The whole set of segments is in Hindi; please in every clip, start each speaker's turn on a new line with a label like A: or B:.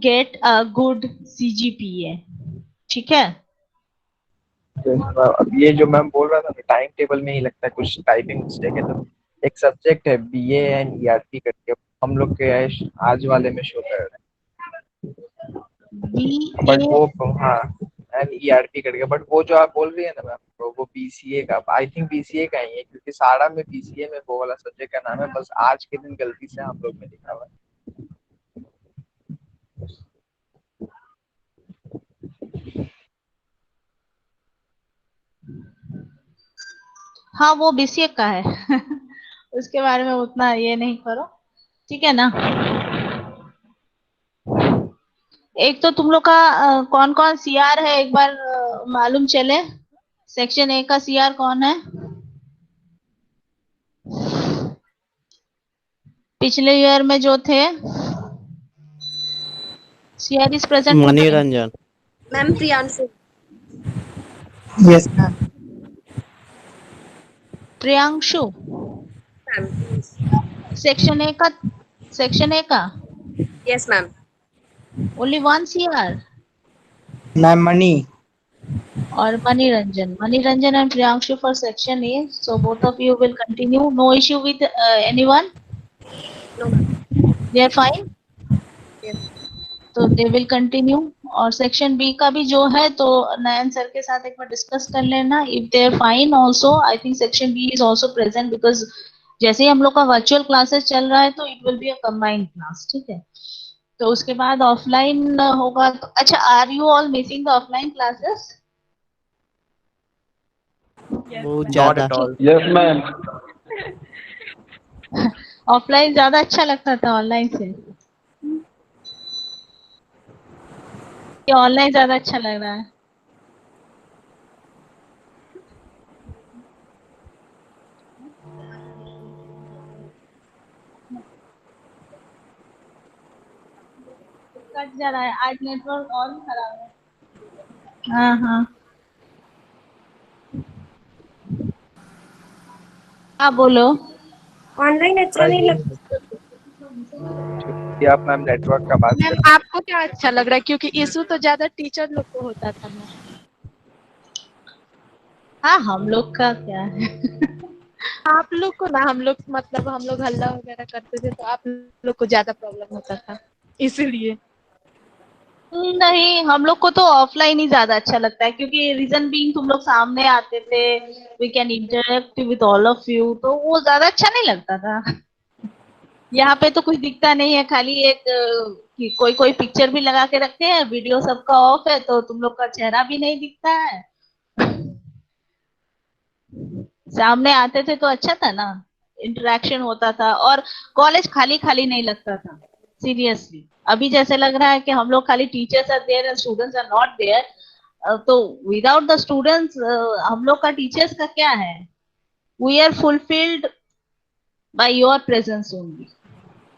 A: get a good CGPA. ठीक है?
B: अब ये जो मैम बोल रहा था ना, टाइम टेबल में ही लगता है कुछ टाइपिंग मिस्टेक है। तो एक सब्जेक्ट है BA एंड ERP करके, हम लोग के आज वाले में शो कर रहे हैं, बट
A: BA
B: वो हाँ एंड ERP करके, बट वो जो आप बोल रही है ना मैम, तो वो BCA का, आई थिंक BCA का ही है, क्योंकि सारा में BCA में वो वाला सब्जेक्ट का नाम है, बस आज के दिन गलती से हम लोग में लिखा हुआ है।
A: हाँ, वो BCA का है। उसके बारे में उतना ये नहीं करो, ठीक है ना? एक तो तुम लोग का कौन कौन CR है, एक बार मालूम चले। सेक्शन A का CR कौन है? पिछले ईयर में जो थे CR is present today.
C: Maniranjan.
D: Ma'am Priyanshu.
E: Yes ma'am.
A: Priyanshu.
D: Ma'am
A: section A का
D: yes ma'am.
A: Only 1 CR।
E: Ma'am Mani.
A: और Maniranjan and Priyanshu for section A. So both of you will continue. No issue with anyone.
D: No ma'am.
A: They are fine.
D: Yes.
A: तो they will continue. और सेक्शन B का भी जो है तो नयन सर के साथ एक बार डिस्कस कर लेना. If they are fine also, I think section B is also present because जैसे ही हम लोग का वर्चुअल क्लासेस चल रहा है तो it will be a combined class. ठीक है? तो उसके बाद ऑफलाइन होगा तो अच्छा, are you all missing the offline classes?
C: बहुत
B: नॉट
C: ज्यादा।
B: At all.
F: Yes ma'am.
A: Offline ज्यादा अच्छा लगता था ऑनलाइन से, कि ऑनलाइन ज्यादा अच्छा लग रहा है? कट जा रहा है आज, नेटवर्क और भी खराब है। हाँ हाँ हाँ, बोलो।
D: ऑनलाइन अच्छा नहीं लगता।
B: ये आप मैम नेटवर्क का बात
G: मैम
B: कर।
G: आपको क्या अच्छा लग रहा है, क्योंकि इशू तो ज्यादा टीचर लोग को होता था मैम।
A: हाँ, हम लोग का क्या है।
G: आप लोग को ना, हम लोग मतलब हम लोग हल्ला वगैरह करते थे तो आप लोग को ज्यादा प्रॉब्लम होता था, इसीलिए।
A: नहीं, हम लोग को तो ऑफलाइन ही ज्यादा अच्छा लगता है, क्योंकि रीजन बीइंग तुम लोग सामने आते थे, we can interact with all of you, तो वो ज्यादा अच्छा नहीं लगता था। यहाँ पे तो कुछ दिखता नहीं है, खाली एक कि कोई कोई पिक्चर भी लगा के रखे हैं, वीडियो सबका ऑफ है, तो तुम लोग का चेहरा भी नहीं दिखता है। सामने आते थे तो अच्छा था ना, इंटरेक्शन होता था, और कॉलेज खाली खाली नहीं लगता था। सीरियसली अभी जैसे लग रहा है कि हम लोग खाली teachers are there and students are not there, तो विदाउट द स्टूडेंट्स हम लोग का टीचर्स का क्या है? We are fulfilled by your presence only.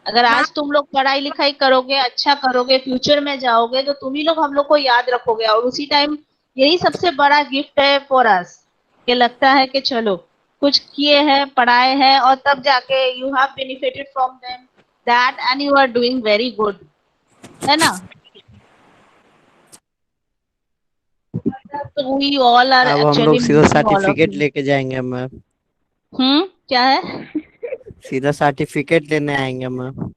A: अगर आज तुम लोग पढ़ाई लिखाई करोगे, अच्छा करोगे, फ्यूचर में जाओगे, तो तुम ही लोग हम लोग को याद रखोगे, और उसी टाइम यही सबसे बड़ा गिफ्ट है फॉर अस, कि लगता है कि चलो कुछ किए हैं, पढ़ाए हैं, और तब जाके you have benefited from them that and you are doing very good, है ना? तो वी ऑल आर
C: अब हम लोग
A: एक्चुअली
C: सीधा
A: missing all of
C: certificate
A: you.
C: लेके जाएंगे मैम।
A: क्या है?
C: सीधा सर्टिफिकेट लेने आएंगे मैम।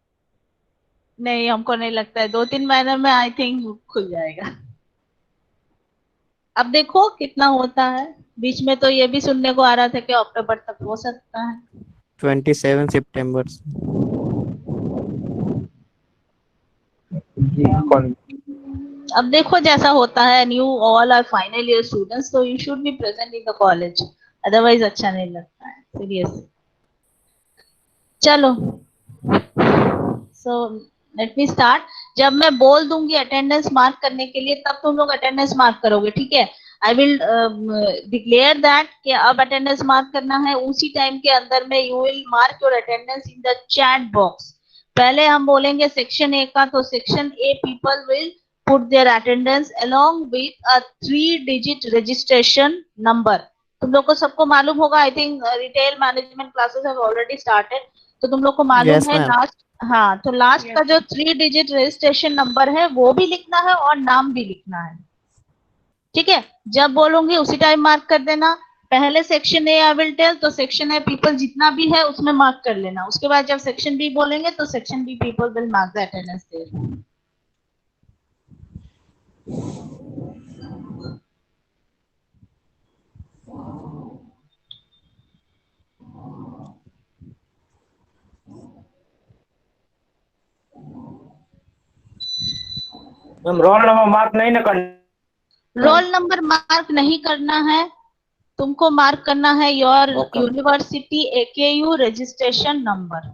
A: नहीं, हमको नहीं लगता है, 2-3 महीने में आई थिंक खुल जाएगा। अब देखो कितना होता है। बीच में तो ये भी सुनने को आ रहा था कि अक्टूबर तक हो सकता है।
C: 27 सितंबर।
B: जी कौन।
A: अब देखो जैसा होता है, new all are final year students, तो you should be present in the college, otherwise अच्छा नहीं लगता है, सीरियस। चलो, सो लेट मी स्टार्ट। जब मैं बोल दूंगी अटेंडेंस मार्क करने के लिए, तब तुम लोग अटेंडेंस मार्क करोगे, ठीक है? आई विल डिक्लेयर दैट कि अब अटेंडेंस मार्क करना है, उसी टाइम के अंदर में you will mark your attendance in the chat box. पहले हम बोलेंगे सेक्शन ए का, तो section A people will put their attendance along with a 3-digit registration number. तुम लोग को सबको मालूम होगा, I think retail management classes have already started, तो तुम लोग को मालूम
C: यस
A: है
C: मैम।
A: लास्ट हाँ, तो लास्ट का जो 3 डिजिट रजिस्ट्रेशन नंबर है वो भी लिखना है और नाम भी लिखना है। ठीक है, जब बोलूंगी उसी टाइम मार्क कर देना। पहले section A I will tell, तो सेक्शन ए पीपल जितना भी है उसमें मार्क कर लेना। उसके बाद जब सेक्शन बी बोलेंगे तो section B people will mark the attendance there.
F: Ma'am roll number mark नहीं ना करना।
A: रोल नंबर मार्क नहीं करना है, तुमको मार्क करना है your
F: Okay.
A: University AKU registration number,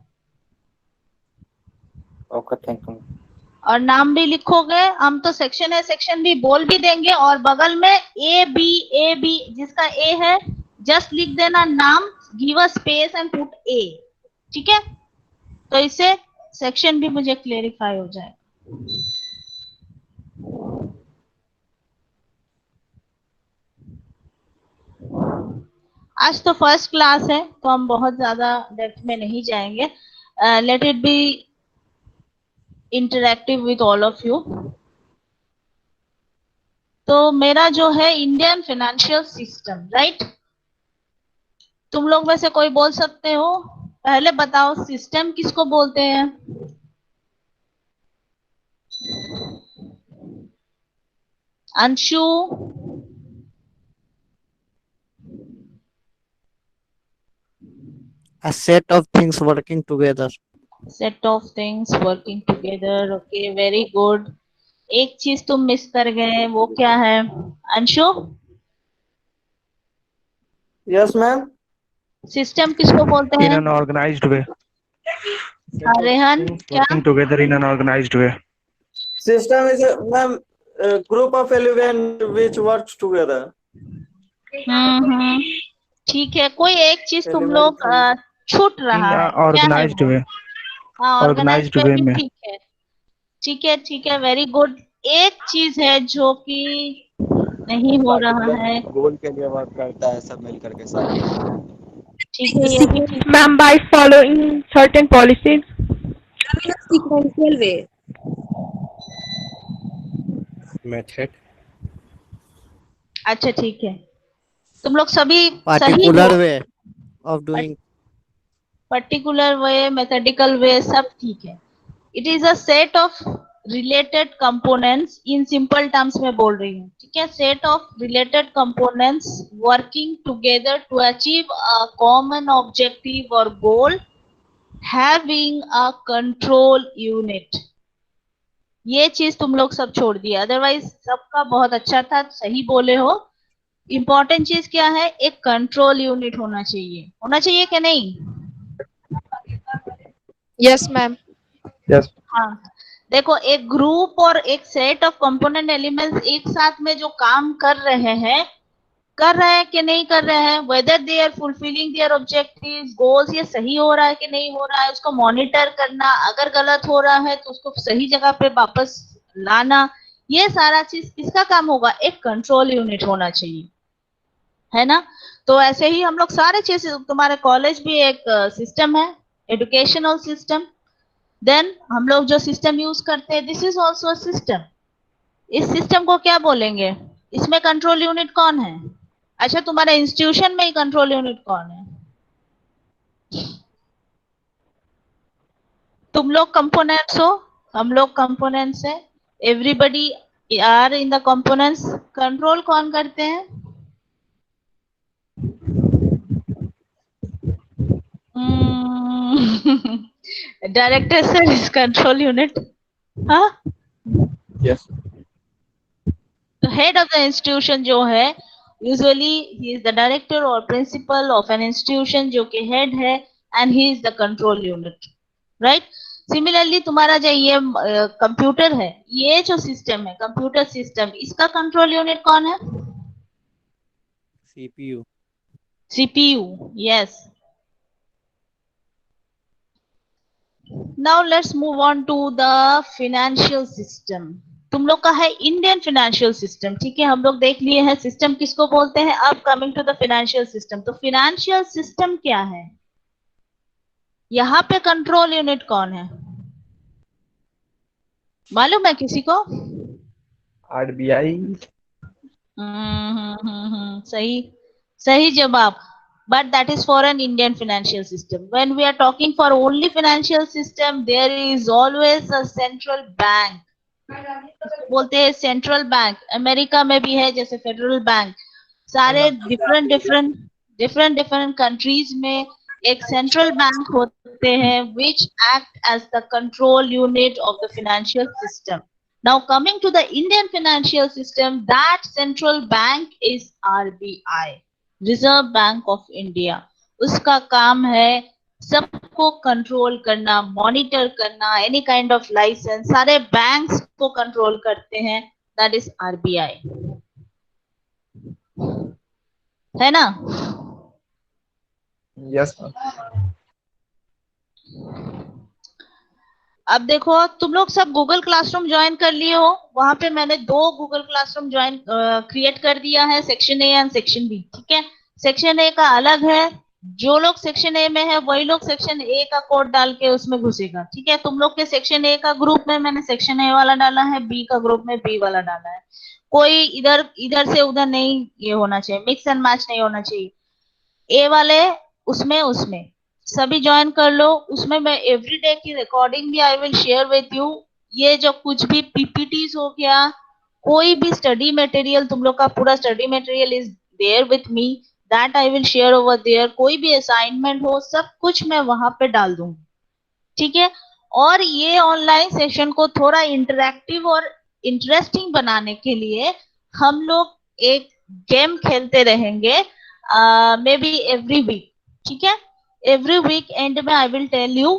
F: okay thank you.
A: और नाम भी लिखोगे। हम तो सेक्शन है सेक्शन बी बोल भी देंगे, और बगल में ए बी जिसका ए है जस्ट लिख देना नाम, give a space and put A. ठीक है, तो इससे सेक्शन भी मुझे क्लेरिफाई हो जाए। आज तो फर्स्ट क्लास है तो हम बहुत ज्यादा डेप्थ में नहीं जाएंगे। Let it be interactive with all of you. तो मेरा जो है इंडियन फाइनेंशियल सिस्टम, राइट? तुम लोग में से कोई बोल सकते हो? पहले बताओ सिस्टम किसको बोलते हैं? Anshu,
C: A set of things working together.
A: Set of things working together. Okay, very good. एक चीज तुम मिस कर गए, वो क्या है अंशु?
F: Yes ma'am.
A: सिस्टम किसको बोलते
H: In
A: हैं?
H: an organized way.
A: रेहन क्या?
H: Working together in an organized way.
F: System is ma'am a group of elements which works together.
A: ठीक है, कोई एक चीज तुम
F: Elements
A: लोग छूट
H: In
A: रहा है,
H: an
A: क्या है
H: organized
A: वो?
H: way.
A: हाँ, ऑर्गेनाइज
H: Organized
A: वे
H: way
A: भी
H: में.
A: ठीक है। ठीक है ठीक है, वेरी गुड। एक चीज है जो कि नहीं हो रहा है।
I: गोल के लिए वर्क करता है सब मिल करके साथ।
A: ठीक है, ये भी ठीक है।
G: Ma'am, by following certain policies.
D: in a sequential way.
I: Method.
A: अच्छा ठीक है, तुम लोग सभी सही
C: Particular
A: हो।
C: way of doing.
A: Particular way, methodical way, सब ठीक है। It is a set of related components, in simple terms में बोल रही हूँ। ठीक है, set of related components working together to achieve a common objective और goal, having a control unit. ये चीज तुम लोग सब छोड़ दिया, अदरवाइज सबका बहुत अच्छा था, सही बोले हो। इंपॉर्टेंट चीज क्या है? एक कंट्रोल यूनिट होना चाहिए। होना चाहिए कि नहीं?
G: Yes, ma'am.
B: Yes.
A: हाँ, देखो, एक ग्रुप और एक सेट ऑफ कंपोनेंट एलिमेंट्स एक साथ में जो काम कर रहे हैं कि नहीं कर रहे हैं, whether they are fulfilling their objectives, goals, ये सही हो रहा है कि नहीं हो रहा है, उसको मॉनिटर करना। अगर गलत हो रहा है तो उसको सही जगह पे वापस लाना। ये सारा चीज किसका काम होगा? एक कंट्रोल यूनिट होना चाहिए, है ना? तो ऐसे ही हम लोग सारे चीज, तुम्हारे कॉलेज भी एक सिस्टम है, एजुकेशनल सिस्टम। देन हम लोग जो सिस्टम यूज करते हैं, दिस इज ऑल्सो सिस्टम। इस सिस्टम को क्या बोलेंगे? इसमें कंट्रोल यूनिट कौन है? अच्छा, तुम्हारे इंस्टीट्यूशन में ही कंट्रोल यूनिट कौन है? तुम लोग कंपोनेंट्स हो, हम लोग कंपोनेंट्स है, everybody are in the components. Control कौन करते हैं? Director sir is control unit. हाँ,
B: Yes.
A: तो हेड ऑफ द इंस्टीट्यूशन जो है, usually he is the director और प्रिंसिपल ऑफ एन इंस्टीट्यूशन, जो कि हेड है, and he is the control unit, right? Similarly तुम्हारा जो ये कंप्यूटर है, ये जो सिस्टम है कंप्यूटर सिस्टम, इसका कंट्रोल यूनिट कौन है?
C: CPU.
A: CPU, yes. Now let's move on to the financial system. तुम लोग का है इंडियन फाइनेंशियल सिस्टम। ठीक है, हम लोग देख लिए हैं सिस्टम किसको बोलते हैं। अब coming to the financial system, तो फाइनेंशियल सिस्टम क्या है? यहाँ पे कंट्रोल यूनिट कौन है? मालूम है किसी को?
B: RBI।
A: सही, सही जवाब. But that is for an Indian financial system. When we are talking for only financial system, there is always a central bank. बोलते हैं सेंट्रल बैंक. अमेरिका में भी है जैसे फेडरल बैंक. सारे डिफरेंट कंट्रीज में एक सेंट्रल बैंक होते हैं which act as the control unit of the financial system. Now coming to the Indian financial system, that central bank is RBI, Reserve Bank of India. उसका काम है सबको कंट्रोल करना, मॉनिटर करना, एनी काइंड ऑफ लाइसेंस, सारे बैंक्स को कंट्रोल करते हैं. दैट इज RBI, है ना?
B: यस।
A: अब देखो तुम लोग सब गूगल क्लासरूम ज्वाइन कर लिए हो. वहां पे मैंने 2 गूगल क्लासरूम ज्वाइन क्रिएट कर दिया है, section A and section B. ठीक है, सेक्शन ए का अलग है. जो लोग सेक्शन ए में है वही लोग सेक्शन ए का कोड डाल के उसमें घुसेगा. ठीक है, तुम लोग के सेक्शन ए का ग्रुप में मैंने सेक्शन ए वाला डाला है, बी का ग्रुप में बी वाला डाला है. कोई इधर इधर से उधर नहीं ये होना चाहिए, मिक्स एंड मैच नहीं होना चाहिए. ए वाले उसमें उसमें सभी ज्वाइन कर लो. उसमें मैं एवरीडे की रिकॉर्डिंग भी आई विल शेयर विथ यू. ये जो कुछ भी पीपीटीज हो गया, कोई भी स्टडी मटेरियल, तुम लोग का पूरा study material is there with me, that I will share over there. कोई भी असाइनमेंट हो, सब कुछ मैं वहां पे डाल दूंगी. ठीक है, और ये ऑनलाइन सेशन को थोड़ा इंटरेक्टिव और इंटरेस्टिंग बनाने के लिए हम लोग एक गेम खेलते रहेंगे, मे बी एवरी वीक. ठीक है, एवरी वीक एंड में I will tell you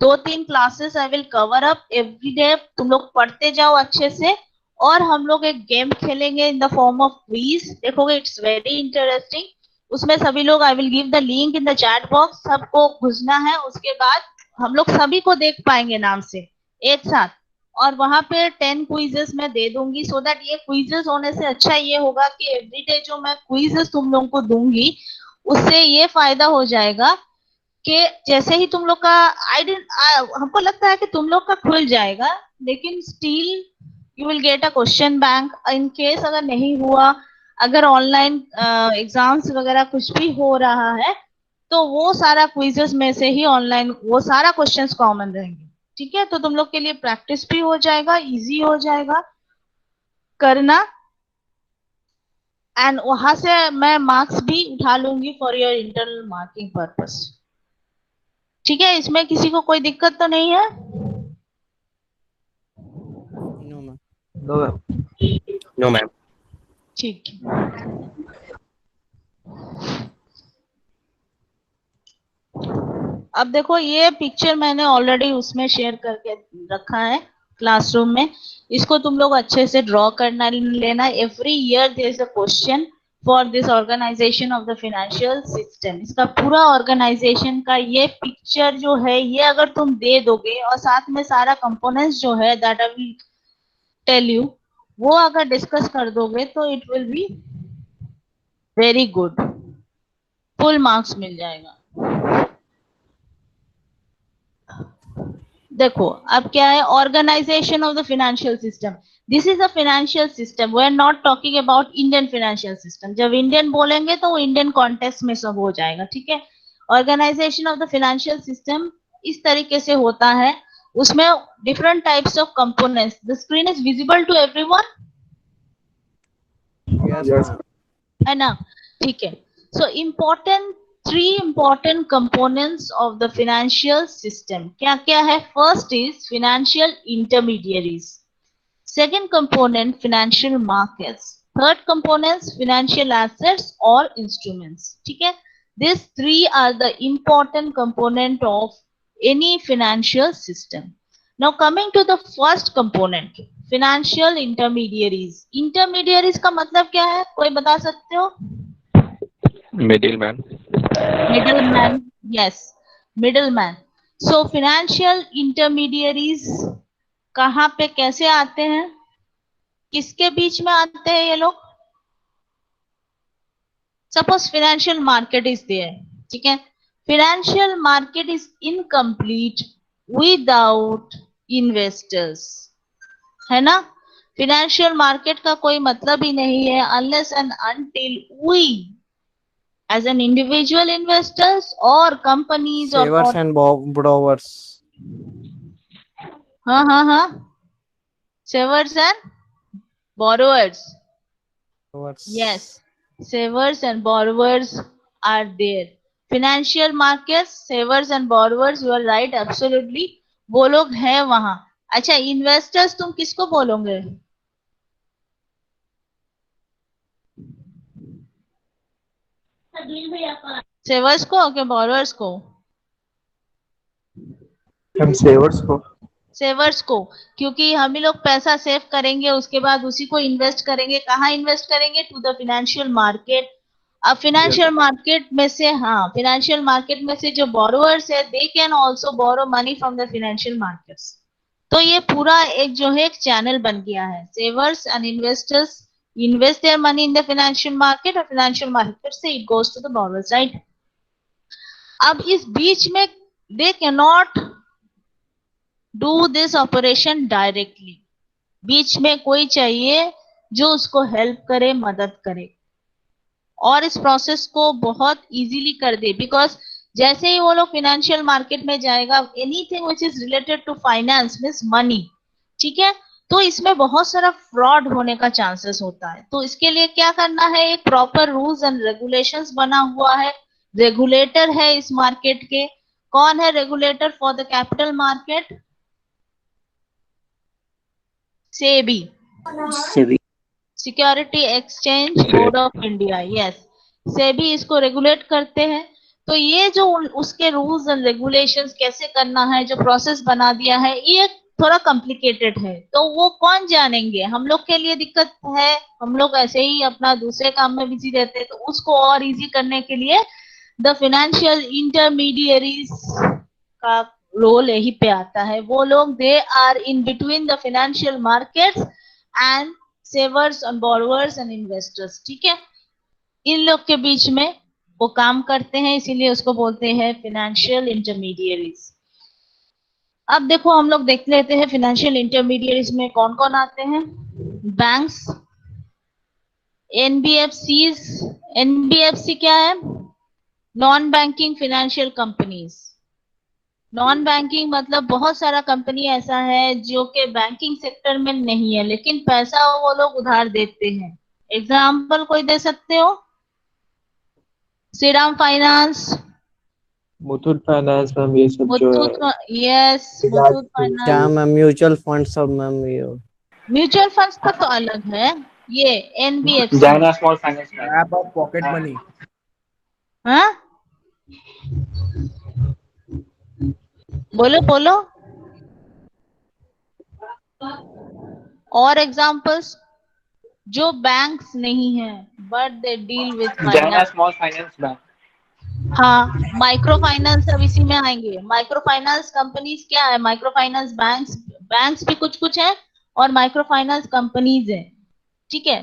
A: 2-3 classes I will cover up every day. तुम लोग पढ़ते जाओ अच्छे से, और हम लोग एक गेम खेलेंगे in the form of quiz. देखोगे इट्स वेरी इंटरेस्टिंग. उसमें सभी लोग, I will give the link in the chat box, सबको घुसना है. उसके बाद हम लोग सभी को देख पाएंगे नाम से एक साथ, और वहां पे 10 क्विजेस मैं दे दूंगी. सो दैट ये क्विजेस होने से अच्छा ये होगा कि एवरीडे जो मैं क्विजेस तुम लोगों को दूंगी, उससे ये फायदा हो जाएगा कि जैसे ही तुम लोग का हमको लगता है कि तुम लोग का खुल जाएगा, लेकिन still you will get a question bank. In case अगर नहीं हुआ, अगर ऑनलाइन एग्जाम्स वगैरह कुछ भी हो रहा है, तो वो सारा क्विजेस में से ही ऑनलाइन वो सारा क्वेश्चंस कॉमन रहेंगे. ठीक है, तो तुम लोग के लिए प्रैक्टिस भी हो जाएगा, इजी हो जाएगा करना, एंड वहां से मैं मार्क्स भी उठा लूंगी for your internal marking purpose. ठीक है, इसमें किसी को कोई दिक्कत तो नहीं है?
C: No, ma'am.
I: No ma'am.
A: ठीक है. अब देखो ये पिक्चर मैंने ऑलरेडी उसमें शेयर करके रखा है क्लासरूम में. इसको तुम लोग अच्छे से ड्रॉ करना लेना. Every year there is a question for this organisation of the financial system. इसका पूरा ऑर्गेनाइजेशन का ये पिक्चर जो है, ये अगर तुम दे दोगे और साथ में सारा कंपोनेंट्स जो है that I will tell you, वो अगर डिस्कस कर दोगे तो it will be very good. Full marks मिल जाएगा. देखो अब क्या है, organisation of the financial system. This is a financial system. We are not talking about Indian financial system. जब इंडियन बोलेंगे तो वो इंडियन कॉन्टेक्स्ट में सब हो जाएगा. ठीक है, organisation of the financial system इस तरीके से होता है. उसमें different types of components. The screen is visible to everyone,
C: Yes, ma'am.
A: है ना? ठीक है. So important 3 important components of the financial system. क्या क्या है? First is financial intermediaries. Second component, financial markets. Third component, financial assets or instruments. ठीक है, these 3 are the important component of any financial system. Now coming to the first component, financial intermediaries. Intermediaries का मतलब क्या है, कोई बता सकते हो?
I: Middleman.
A: Middleman, yes, middleman. So financial intermediaries कहाँ पे कैसे आते हैं, किसके बीच में आते हैं ये लोग? Suppose financial market is there. ठीक है, financial market is incomplete without investors. है ना। फिनेंशियल मार्केट का कोई मतलब ही नहीं है unless and until we as an individual investors और कंपनीज और
C: Savers and borrowers.
A: हाँ हाँ हाँ, savers and borrowers,
C: Borrowers.
A: yes, savers and borrowers are there. Financial markets, savers and borrowers, you are right, absolutely, वो लोग हैं वहां। अच्छा, इन्वेस्टर्स तुम किसको बोलोगे? सेवर्स को कि बोरोवर्स को?
B: हम सेवर्स को।
A: सेवर्स को, क्योंकि हम ही लोग पैसा सेव करेंगे, उसके बाद उसी को इन्वेस्ट करेंगे। कहाँ इन्वेस्ट करेंगे? To the financial market. अब फिनेंशियल मार्केट में से, हाँ, फिनेंशियल मार्केट में से जो बोरोवर्स है they can also borrow money from the financial markets. तो ये पूरा एक जो है एक चैनल बन गया है। Savers and investors invest their money in the financial market और फिनेंशियल मार्केट से it goes to the borrowers, right. अब इस बीच में they can not do this operation directly. बीच में कोई चाहिए जो उसको हेल्प करे, मदद करे और इस प्रोसेस को बहुत इजीली कर दे। बिकॉज जैसे ही वो लोग फिनेंशियल मार्केट में जाएगा, anything which is related to finance means money, ठीक है, तो इसमें बहुत सारा फ्रॉड होने का चांसेस होता है। तो इसके लिए क्या करना है? एक प्रॉपर रूल्स एंड रेगुलेशंस बना हुआ है, रेगुलेटर है इस मार्केट के। कौन है regulator for the capital market? SEBI, security exchange board of India, yes, SEBI इसको रेगुलेट करते हैं। तो ये जो उसके रूल्स एंड रेगुलेशंस कैसे करना है, जो प्रोसेस बना दिया है, ये थोड़ा कॉम्प्लिकेटेड है। तो वो कौन जानेंगे? हम लोग के लिए दिक्कत है, हम लोग ऐसे ही अपना दूसरे काम में बिजी रहते हैं। तो उसको और इजी करने के लिए द फाइनेंशियल इंटरमीडियरीज का रोल यही पे आता है। वो लोग they are in between the financial markets and savers and borrowers and investors, ठीक है, इन लोग के बीच में वो काम करते हैं, इसीलिए उसको बोलते हैं फाइनेंशियल इंटरमीडियरीज। अब देखो, हम लोग देख लेते हैं फाइनेंशियल इंटरमीडियरीज में कौन कौन आते हैं। Banks, NBFCs. एनबीएफसी क्या है? Non banking financial companies. Non banking मतलब बहुत सारा कंपनी ऐसा है जो कि बैंकिंग सेक्टर में नहीं है, लेकिन पैसा वो लोग उधार देते हैं। एग्जाम्पल कोई दे सकते हो? Shriram finance,
B: Muthoot finance ma'am, ये सब जो
A: मुथूट, यस, मुथूट फाइनेंस।
C: क्या मैम? म्यूचुअल फंड सब मैम ये।
A: म्यूचुअल फंड्स का तो अलग है। ये एनबीएफसी,
B: जाना small finance bank.
J: App of pocket money.
A: हाँ, बोलो बोलो और एग्जांपल्स जो बैंक्स नहीं है but they deal with finance.
B: Small finance bank.
A: हाँ, माइक्रो फाइनेंस अब इसी में आएंगे। माइक्रो फाइनेंस कंपनीज क्या है? माइक्रो फाइनेंस बैंक्स, बैंक्स भी कुछ कुछ है और माइक्रो फाइनेंस कंपनीज है, ठीक है।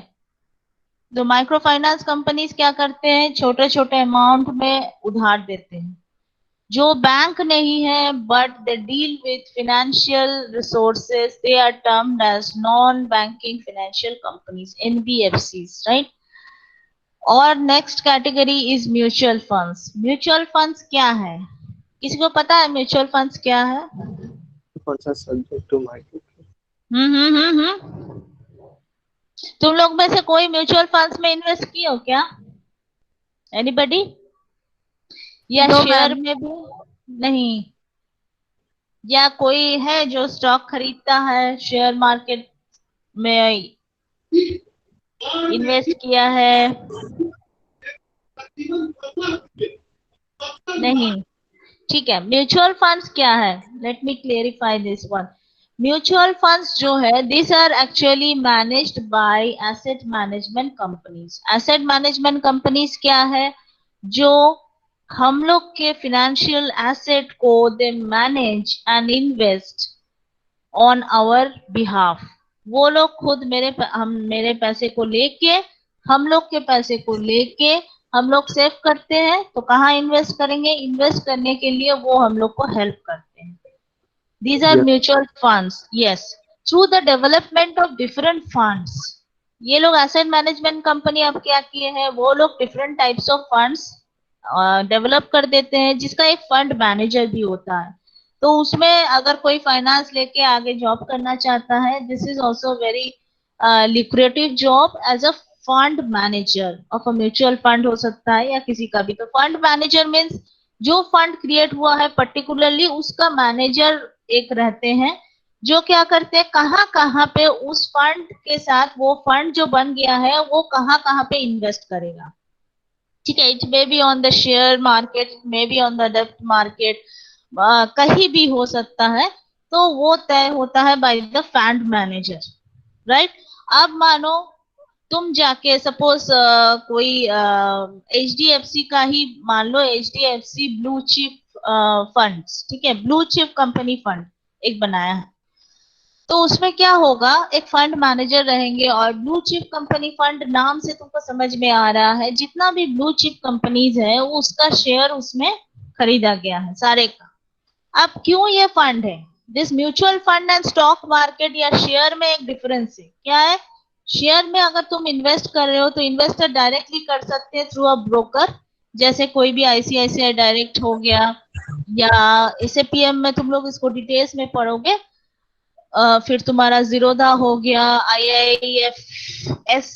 A: तो माइक्रो फाइनेंस कंपनीज क्या करते हैं? छोटे छोटे अमाउंट में उधार देते हैं। जो बैंक नहीं है but they deal with financial resources, they are termed as non banking financial companies, NBFCs, right. और next category is mutual funds. Mutual funds क्या है? किसी को पता है म्यूचुअल फंड्स क्या है?
B: कौन सा सब्जेक्ट टू मार्केट?
A: तुम लोग में से कोई म्यूचुअल फंड्स में इन्वेस्ट किए हो क्या? एनीबडी? या शेयर में भी नहीं? या कोई है जो स्टॉक खरीदता है, शेयर मार्केट में इन्वेस्ट किया है? नहीं, ठीक है। म्यूचुअल फंड्स क्या है? Let me clarify this one. Mutual funds जो है, this are actually managed by asset management companies. Asset management companies क्या है? जो हम लोग के फिनेंशियल एसेट को they manage and invest on our behalf. वो लोग खुद मेरे पैसे को लेके, हम लोग के पैसे को लेके हम लोग सेव करते हैं। तो कहाँ इन्वेस्ट करेंगे? इन्वेस्ट करने के लिए वो हम लोग को हेल्प करते हैं। These are mutual funds, yes. Through the development of different funds. ये लोग एसेट मैनेजमेंट कंपनी अब क्या किए हैं, वो लोग different types of funds develop कर देते हैं, जिसका एक फंड मैनेजर भी होता है। तो उसमें अगर कोई फाइनेंस लेके आगे जॉब करना चाहता है, this is also very lucrative job as a fund manager of a mutual fund हो सकता है या किसी का भी। तो फंड मैनेजर मीन्स जो फंड क्रिएट हुआ है पर्टिकुलरली उसका मैनेजर एक रहते हैं, जो क्या करते हैं कहाँ कहाँ पे उस फंड के साथ वो फंड जो बन गया है वो कहाँ कहाँ पे इन्वेस्ट करेगा। ठीक है, it may be on the share market, may be on the डेब्ट मार्केट, कहीं भी हो सकता है। तो वो तय होता है by the fund manager, right. अब मानो तुम जाके सपोज कोई HDFC का ही मान लो, HDFC ब्लू चिप फंड्स, ठीक है, ब्लू चिप कंपनी फंड एक बनाया है। तो उसमें क्या होगा, एक फंड मैनेजर रहेंगे और ब्लू चिप कंपनी फंड नाम से तुमको समझ में आ रहा है जितना भी ब्लू चिप कंपनीज है उसका शेयर उसमें खरीदा गया है सारे का। अब क्यों ये फंड है, this mutual fund and stock market या शेयर में एक डिफरेंस है। क्या है, शेयर में अगर तुम इन्वेस्ट कर रहे हो तो इन्वेस्टर डायरेक्टली कर सकते हैं थ्रू अ ब्रोकर, जैसे कोई भी ICICI डायरेक्ट हो गया, या SAPM में तुम लोग इसको डिटेल्स में पढ़ोगे। फिर तुम्हारा जीरोधा हो गया, IIFS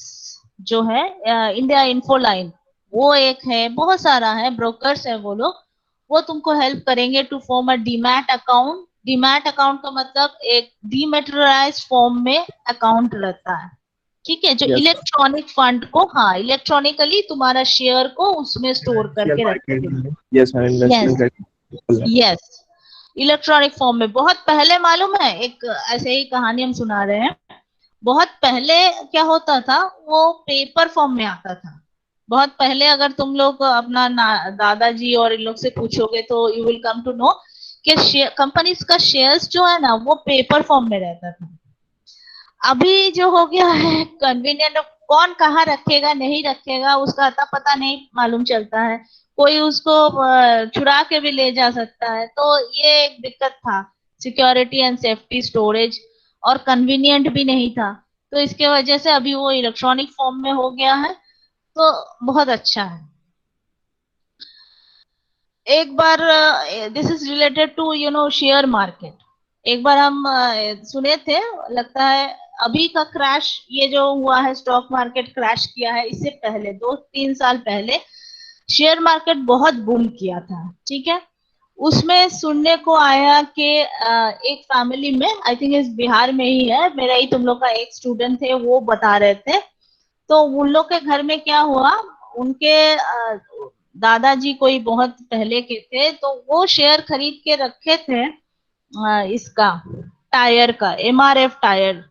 A: जो है इंडिया इन्फोलाइन, वो एक है, बहुत सारा है, ब्रोकर्स है वो लोग। वो तुमको हेल्प करेंगे to form a demat account. Demat account का मतलब एक डीमेटेरियलाइज्ड फॉर्म में अकाउंट रहता है, ठीक है, जो
B: Yes.
A: इलेक्ट्रॉनिक फंड को, हाँ, इलेक्ट्रॉनिकली तुम्हारा शेयर को उसमें स्टोर करके रखते हैं।
B: Yes ma'am,
A: yes,
B: investment
A: yes, electronic form में। बहुत पहले मालूम है, एक ऐसे ही कहानी हम सुना रहे हैं, बहुत पहले क्या होता था, वो पेपर फॉर्म में आता था। बहुत पहले अगर तुम लोग अपना दादाजी और इन लोग से पूछोगे तो you will come to know कि कंपनीज का शेयर्स जो है ना वो पेपर फॉर्म में रहता था। अभी जो हो गया है कन्वीनियंट, कौन कहाँ रखेगा नहीं रखेगा उसका अता पता नहीं मालूम चलता है, कोई उसको चुरा के भी ले जा सकता है। तो ये एक दिक्कत था, सिक्योरिटी एंड सेफ्टी स्टोरेज, और कन्वीनियंट भी नहीं था। तो इसके वजह से अभी वो इलेक्ट्रॉनिक फॉर्म में हो गया है, तो बहुत अच्छा है। एक बार this is related to share market. एक बार हम सुने थे, लगता है अभी का क्रैश, ये जो हुआ है स्टॉक मार्केट क्रैश किया है, इससे पहले 2-3 साल पहले शेयर मार्केट बहुत बूम किया था, ठीक है। उसमें सुनने को आया कि एक फैमिली में, आई थिंक इस बिहार में ही है, मेरा ही तुम लोग का एक स्टूडेंट थे, वो बता रहे थे। तो उन लोग के घर में क्या हुआ, उनके दादाजी कोई बहुत पहले के थे, तो वो शेयर खरीद के रखे थे इसका टायर का, MRF टायर।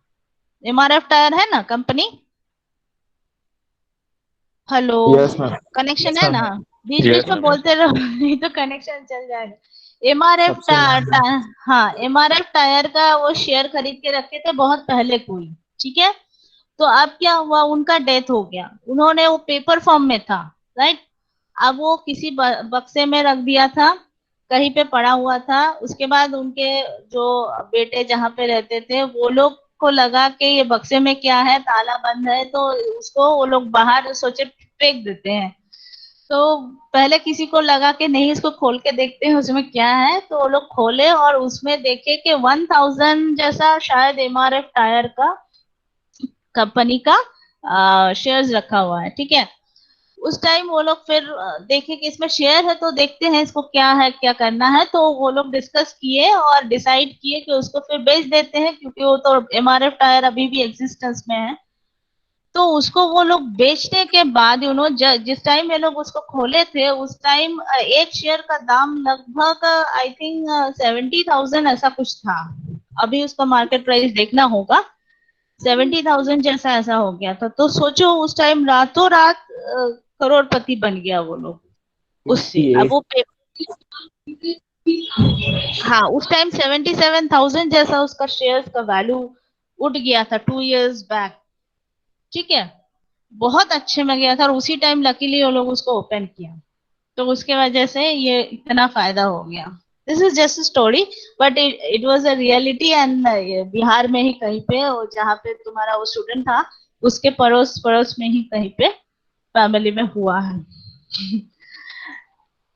A: MRF टायर है ना company, hello,
B: yes ma'am,
A: connection है ना, बीच बीच में बोलते रहो नहीं तो कनेक्शन चल जाएगा। MRF हाँ, MRF टायर का वो शेयर खरीद के रखे थे बहुत पहले कोई, ठीक है। तो अब क्या हुआ, उनका डेथ हो गया, उन्होंने, वो पेपर फॉर्म में था, राइट। अब वो किसी बक्से में रख दिया था, कहीं पे पड़ा हुआ था। उसके बाद उनके जो बेटे जहाँ पे रहते थे वो लोग को लगा कि ये बक्से में क्या है, ताला बंद है, तो उसको वो लोग बाहर सोचे फेंक देते हैं। तो पहले किसी को लगा कि नहीं इसको खोल के देखते हैं उसमें क्या है, तो वो लोग खोले और उसमें देखे कि 1000 जैसा शायद MRF टायर का कंपनी का शेयर्स रखा हुआ है, ठीक है। उस टाइम वो लोग फिर देखे कि इसमें शेयर है, तो देखते हैं इसको क्या है, क्या करना है। तो वो लोग डिस्कस किए और डिसाइड किए कि उसको फिर बेच देते हैं, क्योंकि वो तो MRF टायर अभी भी एग्जिस्टेंस में है। तो उसको वो लोग बेचने के बाद जिस टाइम ये लोग उसको खोले थे, उस टाइम एक शेयर का दाम लगभग आई थिंक 70,000 ऐसा कुछ था। अभी उसका मार्केट प्राइस देखना होगा, 70,000 जैसा ऐसा हो गया था। तो सोचो उस टाइम रातों रात करोड़पति बन गया वो लोग उससे। अब वो हाँ, उस टाइम 77,000 जैसा उसका शेयर्स का वैल्यू उठ गया था 2 years बैक, ठीक है। बहुत अच्छे में गया था, और उसी टाइम लकीली वो लोग उसको ओपन किया, तो उसके वजह से ये इतना फायदा हो गया। This is just story, but it was a reality. And Bihar में ही कहीं पे, और जहाँ पे तुम्हारा वो स्टूडेंट था, उसके पड़ोस पड़ोस में ही कहीं पे फैमिली में हुआ है।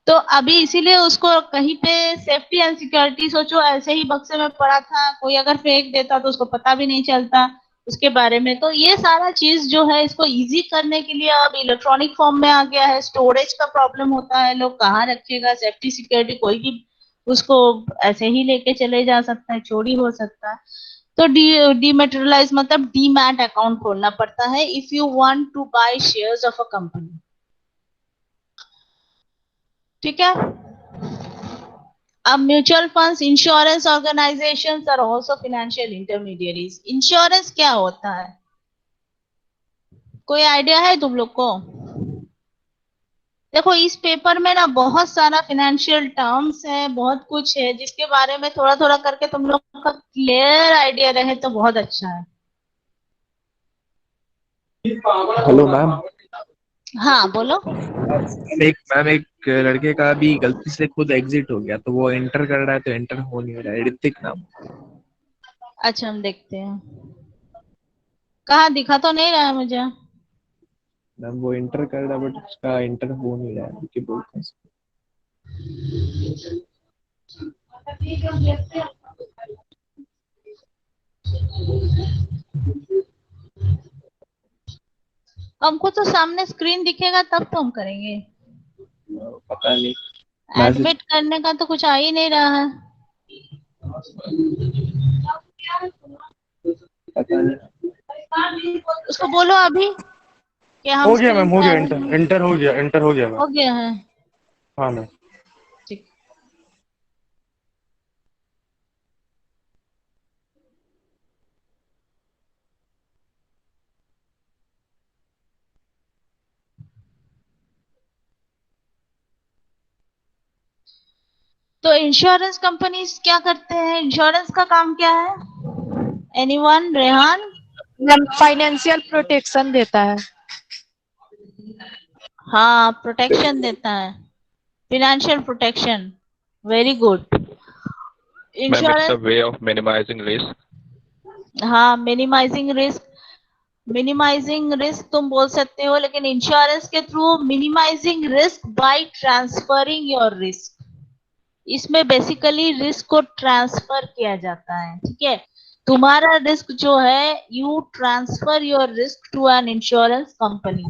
A: तो अभी इसीलिए उसको कहीं पे सेफ्टी एंड सिक्योरिटी, सोचो ऐसे ही बक्से में पड़ा था, कोई अगर फेंक देता तो उसको पता भी नहीं चलता उसके बारे में। तो ये सारा चीज जो है, इसको इजी करने के लिए अब इलेक्ट्रॉनिक फॉर्म में आ गया है। स्टोरेज का प्रॉब्लम होता है, लोग कहाँ रखेगा, सेफ्टी सिक्योरिटी, कोई भी उसको ऐसे ही लेके चले जा सकता है, चोरी हो सकता है। तो डीमेटेरियलाइज मतलब डीमैट अकाउंट खोलना पड़ता है if you want to buy shares of a company. ठीक है। अब mutual funds, insurance organisations are also financial intermediaries. Insurance क्या होता है, कोई आइडिया है तुम लोग को? देखो इस पेपर में ना बहुत सारा फाइनेंशियल टर्म्स है, बहुत कुछ है, जिसके बारे में थोड़ा थोड़ा करके तुम लोग का क्लियर आइडिया रहे तो बहुत अच्छा है।
B: Hello ma'am.
A: हाँ बोलो।
B: एक लड़के का भी गलती से खुद एग्जिट हो गया, तो वो एंटर कर रहा है तो एंटर हो नहीं रहा है। ऋतिक नाम।
A: अच्छा हम देखते हैं, कहाँ दिखा तो नहीं रहा है मुझे।
B: मैम वो एंटर कर रहा है बट उसका एंटर हो नहीं रहा है, कि बोलते हैं।
A: हमको तो सामने स्क्रीन दिखेगा तब तो हम करेंगे।
B: पता नहीं। मैसेज
A: एडमिट करने का तो कुछ आ ही नहीं रहा है।
B: पता नहीं।
A: उसको बोलो अभी कि हम
H: हो गया
A: स्क्रीन
H: मैम, हो
A: पे
H: गया,
A: आ रहे
H: एंटर
A: हैं।
H: एंटर हो गया, एंटर हो गया मैम।
A: हो गया है।
H: हाँ मैम।
A: ठीक। तो इंश्योरेंस कंपनीज क्या करते हैं, इंश्योरेंस का काम क्या है? एनीवन? रेहान?
G: फाइनेंशियल प्रोटेक्शन देता है।
A: हाँ प्रोटेक्शन देता है, financial protection. Very good.
J: Ma'am, it's a
A: insurance,
J: way of minimizing risk.
A: हाँ मिनिमाइजिंग रिस्क, मिनिमाइजिंग रिस्क तुम बोल सकते हो, लेकिन इंश्योरेंस के through minimising risk by transferring your risk. इसमें बेसिकली रिस्क को ट्रांसफर किया जाता है। ठीक है, तुम्हारा रिस्क जो है, you transfer your risk to an insurance company.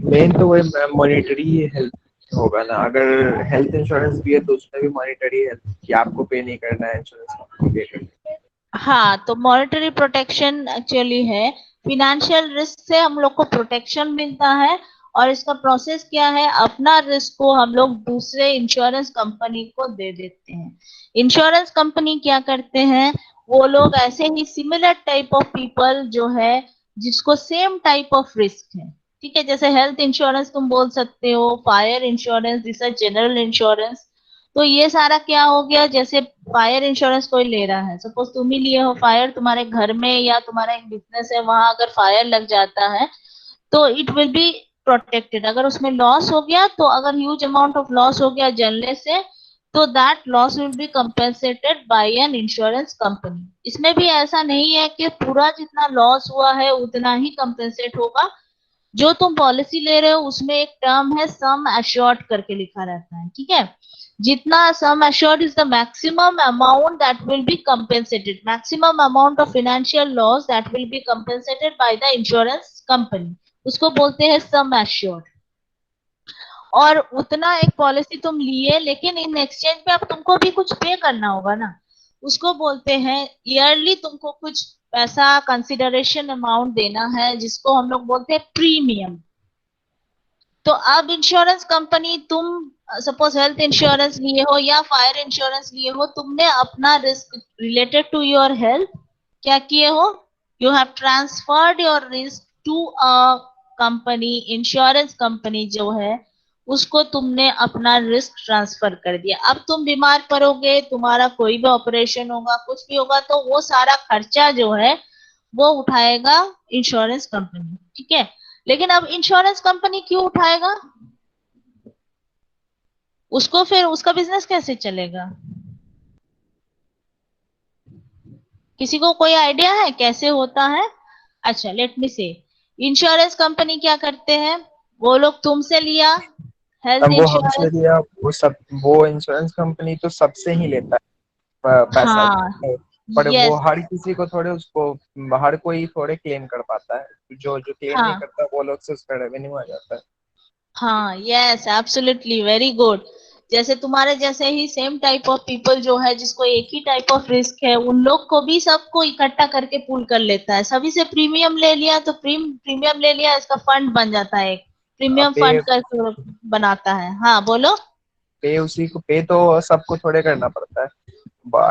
B: Main तो वही मॉनिटरी हेल्थ होगा ना। अगर हेल्थ इंश्योरेंस भी है तो उसमें भी मॉनिटरी हेल्थ कि आपको पे नहीं करना है, इंश्योरेंस कंपनी पे करना है।
A: हाँ तो मॉनेटरी प्रोटेक्शन एक्चुअली है, फिनेंशियल रिस्क से हम लोग को प्रोटेक्शन मिलता है। और इसका प्रोसेस क्या है, अपना रिस्क को हम लोग दूसरे इंश्योरेंस कंपनी को दे देते हैं। इंश्योरेंस कंपनी क्या करते हैं, वो लोग ऐसे ही सिमिलर टाइप ऑफ पीपल जो है, जिसको सेम टाइप ऑफ रिस्क है, ठीक है, जैसे हेल्थ इंश्योरेंस तुम बोल सकते हो, fire insurance, this is general insurance. तो ये सारा क्या हो गया, जैसे फायर इंश्योरेंस कोई ले रहा है, सपोज तुम ही लिए हो फायर, तुम्हारे घर में या तुम्हारा एक बिजनेस है, वहां अगर फायर लग जाता है तो इट विल बी प्रोटेक्टेड। अगर उसमें लॉस हो गया, तो अगर ह्यूज अमाउंट ऑफ लॉस हो गया जलने से, तो that loss will be compensated by an insurance company. इसमें भी ऐसा नहीं है कि पूरा जितना लॉस हुआ है उतना ही कंपेंसेट होगा। जो तुम पॉलिसी ले रहे हो उसमें एक टर्म है सम एश्योर्ड करके लिखा रहता है, ठीक है। जितना sum assured is the maximum amount that will be compensated, maximum amount of financial loss that will be compensated by the insurance company, उसको बोलते हैं सम एश्योर्ड। और उतना एक पॉलिसी तुम लिए, लेकिन इन एक्सचेंज में अब तुमको भी कुछ पे करना होगा ना, उसको बोलते हैं ईयरली तुमको कुछ पैसा कंसिडरेशन अमाउंट देना है, जिसको हम लोग बोलते हैं प्रीमियम। तो अब इंश्योरेंस कंपनी, तुम सपोज हेल्थ इंश्योरेंस लिए हो या फायर इंश्योरेंस लिए हो, तुमने अपना risk related to your health क्या किए हो, you have transferred your risk to a company, insurance company जो है, उसको तुमने अपना रिस्क ट्रांसफर कर दिया। अब तुम बीमार पड़ोगे, तुम्हारा कोई भी ऑपरेशन होगा, कुछ भी होगा, तो वो सारा खर्चा जो है वो उठाएगा इंश्योरेंस कंपनी, ठीक है। लेकिन अब इंश्योरेंस कंपनी क्यों उठाएगा, उसको फिर उसका बिजनेस कैसे चलेगा? किसी को कोई आइडिया है कैसे होता है? अच्छा, लेट मी से, इंश्योरेंस कंपनी क्या करते हैं, वो लोग तुमसे लिया हेल्थ
B: तब वो हमसे
A: इंश्योरेंस।
B: लिया, वो इंश्योरेंस कंपनी तो सबसे ही लेता है पैसा।
A: हाँ,
B: पर वो
A: यस,
B: हर किसी को थोड़े उसको हर कोई थोड़े क्लेम कर पाता है, जो जो क्लेम नहीं
A: हाँ,
B: करता वो लोग से उसका रेवेन्यू आ जाता है।
A: हाँ, यस, एब्सोल्युटली, वेरी गुड। जैसे तुम्हारे जैसे ही सेम टाइप ऑफ पीपल जो है, जिसको एक ही टाइप ऑफ रिस्क है, उन लोग को भी सबको इकट्ठा करके पूल कर लेता है, सभी से प्रीमियम ले लिया, तो प्रीमियम ले लिया, इसका फंड बन जाता है, एक प्रीमियम
B: पे
A: फंड करके बनाता है। हाँ, बोलो।
B: पे उसी को पे तो सबको थोड़े करना पड़ता है।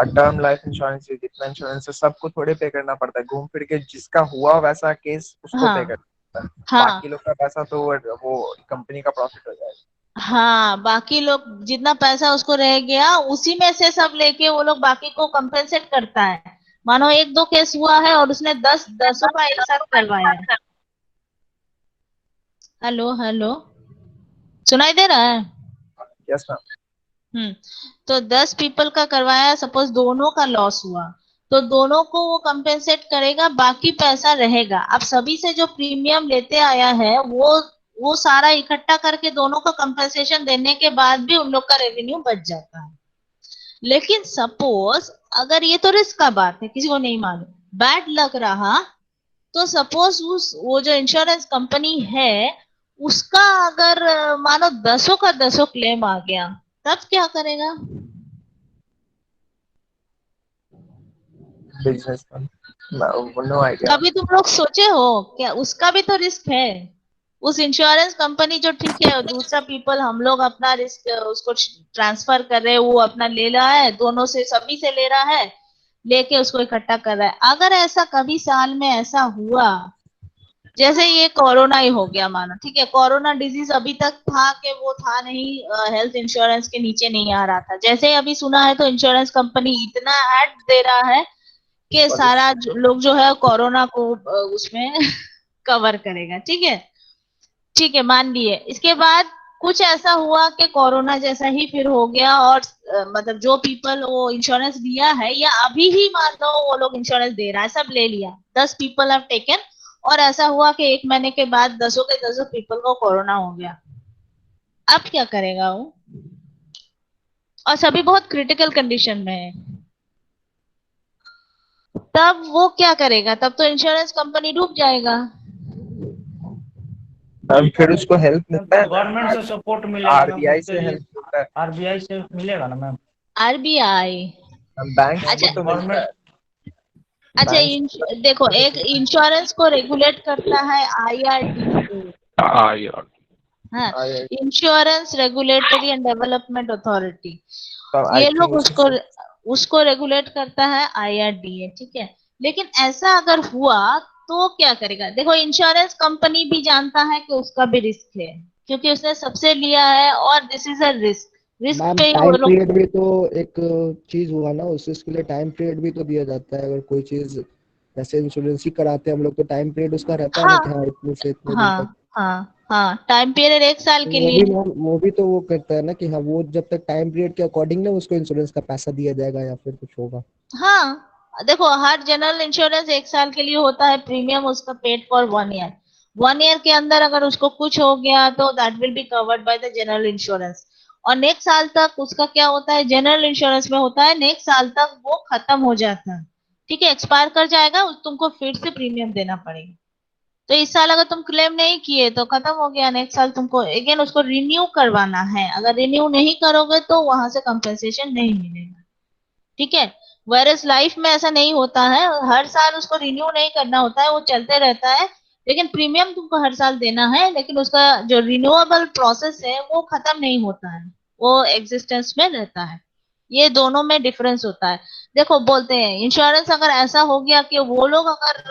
B: टर्म लाइफ इंश्योरेंस जितना इंश्योरेंस है सबको थोड़े पे करना पड़ता है, घूम फिर के जिसका हुआ वैसा केस उसको पे
A: हाँ,
B: करना पड़ता है।
A: हाँ,
B: बाकी लोग का पैसा तो वो कंपनी का प्रॉफिट हो जाएगा।
A: हाँ, बाकी लोग जितना पैसा उसको रह गया उसी में से सब लेके वो लोग बाकी को कंपेंसेट करता है। मानो एक दो केस हुआ है और उसने दसों का एक साथ करवाया है। हेलो, हेलो, सुनाई दे रहा है?
B: Yes ma'am.
A: तो 10 पीपल का करवाया, सपोज दोनों का लॉस हुआ, तो दोनों को वो कंपेंसेट करेगा, बाकी पैसा रहेगा। अब सभी से जो प्रीमियम लेते आया है वो सारा इकट्ठा करके दोनों को कंपेंसेशन देने के बाद भी उन लोग का रेवेन्यू बच जाता है। लेकिन सपोज, अगर ये तो रिस्क का बात है, किसी को नहीं मालूम, बैड लग रहा, तो सपोज वो जो इंश्योरेंस कंपनी है उसका अगर मानो दसों का दसों क्लेम आ गया, तब क्या करेगा?
B: Business no idea.
A: कभी तुम लोग सोचे हो क्या? उसका भी तो रिस्क है। उस इंश्योरेंस कंपनी जो, ठीक है, दूसरा पीपल, हम लोग अपना रिस्क उसको ट्रांसफर कर रहे हैं, वो अपना ले रहा है, दोनों से सभी से ले रहा है, लेके उसको इकट्ठा कर रहा है। अगर ऐसा कभी साल में ऐसा हुआ, जैसे ये कोरोना ही हो गया मानो, ठीक है, कोरोना डिजीज अभी तक था कि वो था नहीं, हेल्थ इंश्योरेंस के नीचे नहीं आ रहा था, जैसे ही अभी सुना है तो इंश्योरेंस कंपनी इतना एड दे रहा है कि सारा लोग जो है कोरोना को उसमें कवर करेगा। ठीक है, ठीक है, मान लिए। इसके बाद कुछ ऐसा हुआ कि कोरोना जैसा ही फिर हो गया, और मतलब जो पीपल वो इंश्योरेंस लिया है, या अभी ही मान लो वो लोग इंश्योरेंस दे रहा है, सब ले लिया, 10 पीपल हैव टेकन, और ऐसा हुआ कि 1 महीने के बाद दसों के दसों पीपल को कोरोना हो गया। अब क्या करेगा वो? और सभी बहुत क्रिटिकल कंडीशन में है, तब वो क्या करेगा? तब तो इंश्योरेंस कंपनी डूब जाएगा।
B: फिर उसको हेल्प मिलता है,
E: गवर्नमेंट से सपोर्ट मिलेगा मैम,
B: आरबीआई
E: उसके
B: से
E: लिए
B: हेल्प मिलता है,
E: आरबीआई से मिलेगा ना मैम।
A: आरबीआई,
B: बैंक
A: अच्छा,
B: को तो मिलता है।
A: अच्छा,
B: बैंक
A: देखो, एक इंश्योरेंस को रेगुलेट करता है आईआरडीए।
J: यार
A: हाँ, insurance regulatory and development authority,
B: तो आई
A: ये लोग
B: थिंक
A: उसको उसको रेगुलेट करता है आईआरडीए। ठीक है, लेकिन ऐसा अगर हुआ तो क्या करेगा? देखो, इंश्योरेंस कंपनी भी जानता है कि उसका भी रिस्क है, क्योंकि उसने सबसे लिया है, और this is a risk, risk
C: ma'am
A: पे ही वो
C: टाइम
A: लोग।
C: पीरियड भी तो एक चीज हुआ ना, उसके लिए टाइम पीरियड भी तो दिया जाता है। अगर कोई चीज जैसे इंश्योरेंस ही कराते हैं हम लोग, तो टाइम पीरियड उसका रहता है ना
A: हाँ,
C: कि हाँ इतने से इतने दिन तक।
A: हाँ, हाँ, हाँ, टाइम पीरियड 1 साल
C: तो
A: के
C: वो
A: लिए
C: भी
A: है।
C: मैम, वो भी तो वो करता है ना कि हाँ वो जब तक टाइम पीरियड के अकॉर्डिंग ना उसको इंश्योरेंस का पैसा दिया जाएगा या फिर कुछ होगा।
A: हाँ, देखो, हर जनरल इंश्योरेंस 1 साल के लिए होता है, प्रीमियम उसका पेड फॉर 1 ईयर। 1 ईयर के अंदर अगर उसको कुछ हो गया तो that will be covered by the general insurance. और नेक्स्ट साल तक उसका क्या होता है, जनरल इंश्योरेंस में होता है, नेक्स्ट साल तक वो खत्म हो जाता है। ठीक है, एक्सपायर कर जाएगा, तुमको फिर से प्रीमियम देना पड़ेगा। तो इस साल अगर तुम क्लेम नहीं किए तो खत्म हो गया, नेक्स्ट साल तुमको अगेन उसको रिन्यू करवाना है। अगर रिन्यू नहीं करोगे तो वहां से कंपेंसेशन नहीं मिलेगा। ठीक है, वायरस लाइफ में ऐसा नहीं होता है, हर साल उसको रिन्यू नहीं करना होता है, वो चलते रहता है, लेकिन प्रीमियम तुमको हर साल देना है, लेकिन उसका जो रिन्यूएबल प्रोसेस है वो खत्म नहीं होता है, वो एग्जिस्टेंस में रहता है। ये दोनों में डिफरेंस होता है। देखो, बोलते हैं इंश्योरेंस अगर ऐसा हो गया कि वो लोग अगर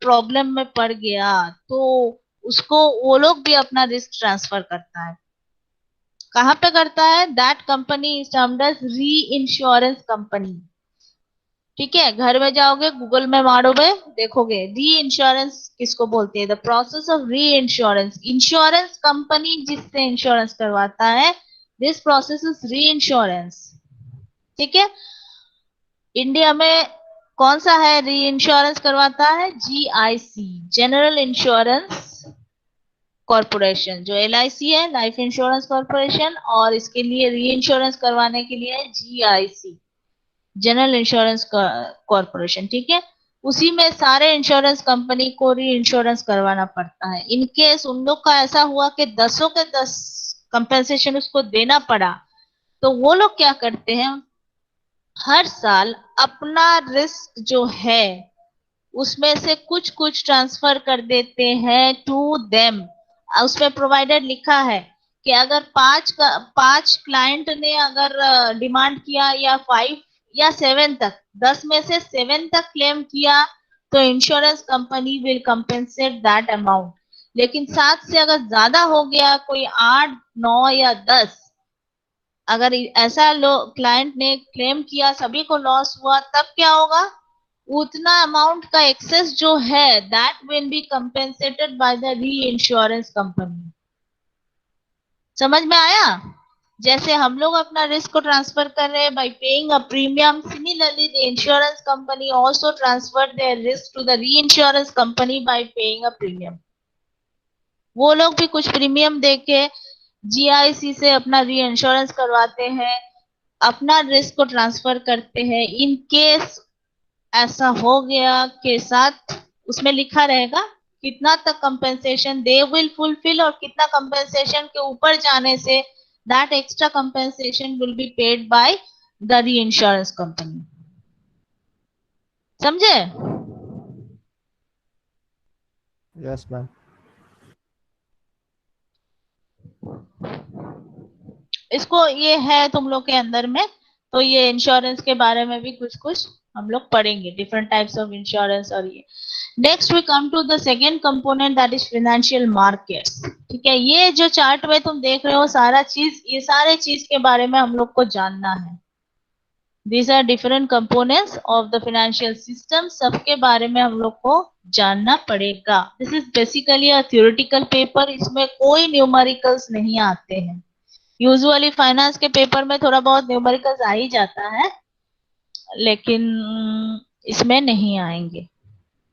A: प्रॉब्लम में पड़ गया, तो उसको वो लोग भी अपना रिस्क ट्रांसफर करता है। कहाँ पे करता है? That company is termed as reinsurance company. ठीक है, घर में जाओगे, गूगल में मारोगे, देखोगे री इंश्योरेंस किसको बोलते हैं, द प्रोसेस ऑफ री इंश्योरेंस। इंश्योरेंस कंपनी जिससे इंश्योरेंस करवाता है दिस प्रोसेस इज री इंश्योरेंस। ठीक है, इंडिया में कौन सा है री इंश्योरेंस करवाता है? GIC, general insurance corporation. जो LIC है, लाइफ इंश्योरेंस कॉर्पोरेशन, और इसके लिए री इंश्योरेंस करवाने के लिए GIC, जनरल इंश्योरेंस कॉर्पोरेशन। ठीक है, उसी में सारे इंश्योरेंस कंपनी को री इंश्योरेंस करवाना पड़ता है। इन केस उन लोग का ऐसा हुआ कि 10 के 10 कंपेंसेशन उसको देना पड़ा, तो वो लोग क्या करते हैं, हर साल अपना रिस्क जो है उसमें से कुछ कुछ ट्रांसफर कर देते हैं टू देम। उसमें प्रोवाइडेड लिखा है कि अगर 5 क्लाइंट ने अगर डिमांड किया, या 5 या 7 तक, 10 में से 7 तक क्लेम किया, तो insurance company will compensate that amount. लेकिन 7 से अगर ज्यादा हो गया, कोई 8, 9 या 10, अगर ऐसा क्लाइंट ने क्लेम किया, सभी को लॉस हुआ, तब क्या होगा? उतना अमाउंट का एक्सेस जो है that will be compensated by the reinsurance company. समझ में आया? जैसे हम लोग अपना रिस्क को ट्रांसफर कर रहे हैं by paying a premium, similarly the insurance company also transfer their risk to the reinsurance company by paying a premium. वो लोग भी कुछ प्रीमियम देके GIC से अपना री इंश्योरेंस करवाते हैं, अपना रिस्क को ट्रांसफर करते हैं। इन केस ऐसा हो गया के साथ उसमें लिखा रहेगा कितना तक कंपेंसेशन दे विल फुलफिल, और कितना कंपेंसेशन के ऊपर जाने say that extra compensation will be paid by the reinsurance company. समझे?
C: Yes ma'am.
A: इसको ये है तुम लोग के अंदर में, तो ये इंश्योरेंस के बारे में भी कुछ कुछ हम लोग पढ़ेंगे, डिफरेंट टाइप्स ऑफ इंश्योरेंस। और ये next we come to the second component, that is financial markets. ठीक है, ये जो चार्ट में तुम देख रहे हो सारा चीज, ये सारे चीज के बारे में हम लोग को जानना है। These are different components of the financial system, सबके बारे में हम लोग को जानना पड़ेगा। This is basically a theoretical paper, इसमें कोई न्यूमेरिकल्स नहीं आते हैं। यूजुअली फाइनेंस के पेपर में थोड़ा बहुत न्यूमेरिकल्स आ ही जाता है, लेकिन इसमें नहीं आएंगे।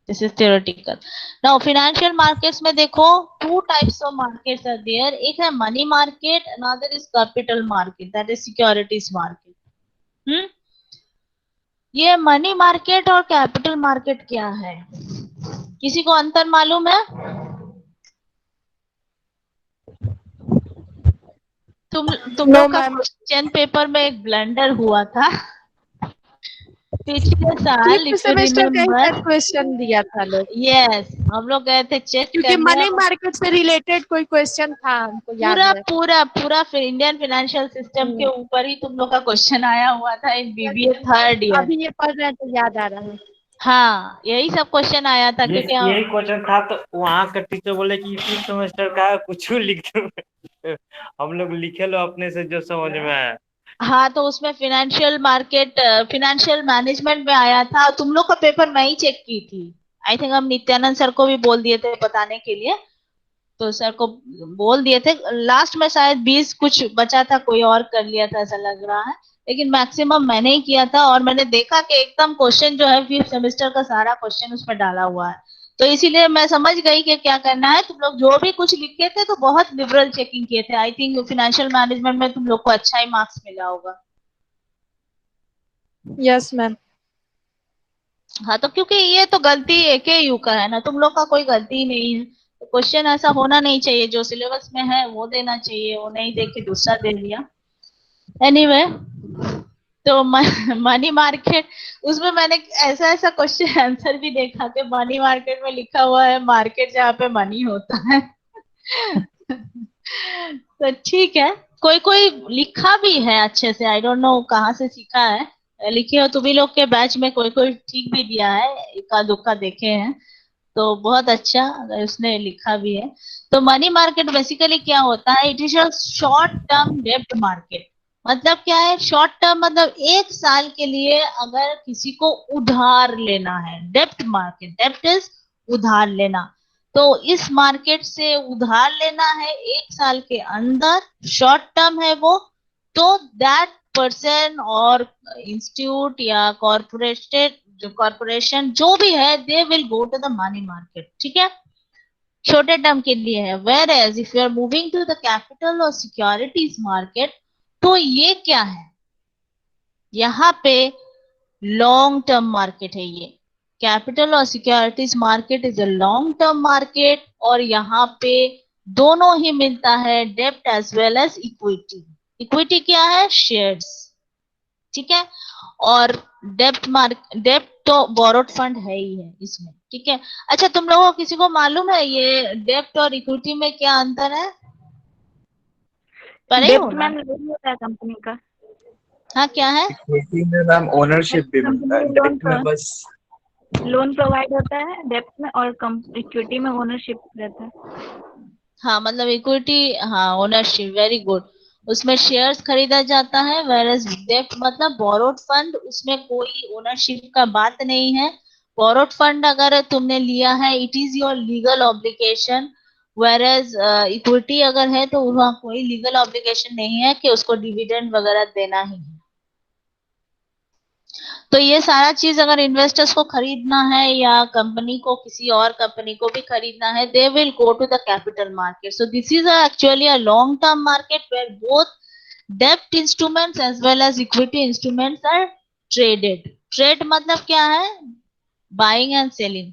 A: This is theoretical. Now financial markets में देखो, 2 types of markets are there. एक है money market, another is capital market, that is securities market. ये मनी मार्केट और कैपिटल मार्केट क्या है, किसी को अंतर मालूम है? तुम लोग का क्वेश्चन पेपर में एक ब्लंडर हुआ था पिछले साल, इफ यू रिमेम्बर।
G: क्वेश्चन दिया था लोग।
A: यस, हम लोग गए थे चेक
G: क्योंकि
A: करने।
G: मनी मार्केट से रिलेटेड कोई क्वेश्चन था, हमको याद है।
A: पूरा इंडियन फाइनेंशियल सिस्टम के ऊपर ही तुम लोग का क्वेश्चन आया हुआ था इन BBA 3rd ईयर।
G: अभी ये पढ़ रहे हैं तो याद आ रहा है।
A: हाँ, यही सब क्वेश्चन आया था, क्योंकि
E: यही क्वेश्चन था। तो वहाँ का टीचर बोले कि इसी सेमेस्टर का कुछ लिख दो हम लोग लिखे लो अपने से जो समझ में आया।
A: हाँ, तो उसमें फाइनेंशियल मार्केट, फाइनेंशियल मैनेजमेंट में आया था। तुम लोग का पेपर मैं ही चेक की थी। आई थिंक हम नित्यानंद सर को भी बोल दिए थे बताने के लिए, तो सर को बोल दिए थे। लास्ट में शायद 20 कुछ बचा था, कोई और कर लिया था ऐसा लग रहा है, लेकिन मैक्सिमम मैंने ही किया था। और मैंने देखा कि एकदम क्वेश्चन जो है 5th सेमेस्टर का सारा क्वेश्चन उसमें डाला हुआ है, तो इसीलिए मैं समझ गई कि क्या करना है। तुम लोग जो भी कुछ लिखे थे तो बहुत लिबरल चेकिंग किए थे। आई थिंक फाइनेंशियल मैनेजमेंट में तुम लोग को अच्छा ही मार्क्स मिला होगा।
G: Yes ma'am.
A: हाँ, तो क्योंकि ये तो गलती AKU का है ना, तुम लोग का कोई गलती नहीं है। तो क्वेश्चन ऐसा होना नहीं चाहिए, जो सिलेबस में है वो देना चाहिए, वो नहीं देख के दूसरा दे दिया। एनीवे, तो मनी मार्केट, उसमें मैंने ऐसा क्वेश्चन आंसर भी देखा कि मनी मार्केट में लिखा हुआ है मार्केट जहाँ पे मनी होता है तो ठीक है, कोई लिखा भी है अच्छे से, आई डोंट नो कहाँ से सीखा है। लिखे हो तुम ही लोग के बैच में, कोई ठीक भी दिया है, इक्का दुक्का देखे हैं, तो बहुत अच्छा अगर उसने लिखा भी है। तो मनी मार्केट बेसिकली क्या होता है, it is a short term डेब्ट मार्केट। मतलब क्या है शॉर्ट टर्म, मतलब 1 साल के लिए अगर किसी को उधार लेना है, डेब्ट मार्केट, डेब्ट इज उधार लेना, तो इस मार्केट से उधार लेना है 1 साल के अंदर, शॉर्ट टर्म है वो, तो दैट पर्सन और इंस्टीट्यूट या कॉर्पोरेशन जो भी है, they will go to the money market, ठीक है, छोटे टर्म के लिए है। Whereas if you are moving to the capital और सिक्योरिटीज मार्केट, तो ये क्या है, यहाँ पे लॉन्ग टर्म मार्केट है। ये कैपिटल और securities market is a long term market, और यहाँ पे दोनों ही मिलता है, डेप्ट as well as equity. Equity क्या है, शेयर्स, ठीक है, और डेप्ट तो बोरोड फंड है ही है इसमें, ठीक है। अच्छा, तुम लोगों को किसी को मालूम है ये डेप्ट और इक्विटी में क्या अंतर है? पढ़े हो
G: डेप्ट
A: ना?
G: मैम लोन होता है कंपनी का,
A: हाँ, क्या है?
B: इक्विटी में मैम ओनरशिप भी मिलता है,
G: कंपनी
B: डेप्ट में बस
G: लोन प्रोवाइड होता है डेप्ट में, और इक्विटी में ओनरशिप रहता है।
A: हाँ, मतलब इक्विटी, हाँ, ओनरशिप, वेरी गुड। उसमें शेयर्स खरीदा जाता है, वेरएज डेप्ट मतलब बोरोड फंड, उसमें कोई ओनरशिप का बात नहीं है। बोरोड फंड अगर तुमने लिया है, it is your legal obligation, whereas equity अगर है तो वहाँ कोई लीगल ऑब्लिगेशन नहीं है कि उसको डिविडेंड वगैरह देना ही है। तो ये सारा चीज अगर इन्वेस्टर्स को खरीदना है या कंपनी को, किसी और कंपनी को भी खरीदना है, they will go to the capital market. So this is actually a long term market where both डेप्ट instruments as well as equity instruments are traded. Trade मतलब क्या है, बाइंग एंड सेलिंग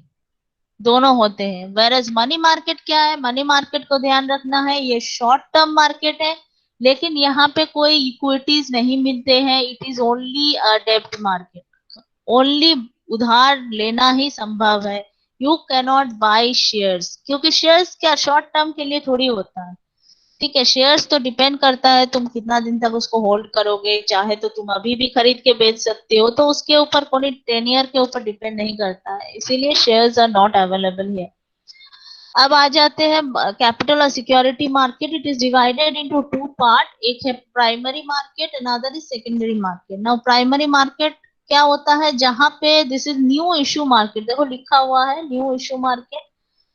A: दोनों होते हैं। वेरएज मनी मार्केट क्या है, मनी मार्केट को ध्यान रखना है, ये शॉर्ट टर्म मार्केट है, लेकिन यहाँ पे कोई इक्विटीज नहीं मिलते हैं, इट इज ओनली अ डेब्ट मार्केट, ओनली उधार लेना ही संभव है। यू कैनॉट बाय शेयर्स, क्योंकि शेयर्स क्या शॉर्ट टर्म के लिए थोड़ी होता है, ठीक है। शेयर्स तो डिपेंड करता है तुम कितना दिन तक उसको होल्ड करोगे, चाहे तो तुम अभी भी खरीद के बेच सकते हो, तो उसके ऊपर कोई टेनियर के ऊपर डिपेंड नहीं करता है, इसीलिए शेयर्स आर नॉट अवेलेबल है। अब आ जाते हैं कैपिटल और security market. It is divided into two part, एक है primary market, another is secondary market. Now primary market क्या होता है, जहां पे this is new issue market, देखो लिखा हुआ है न्यू इशू मार्केट,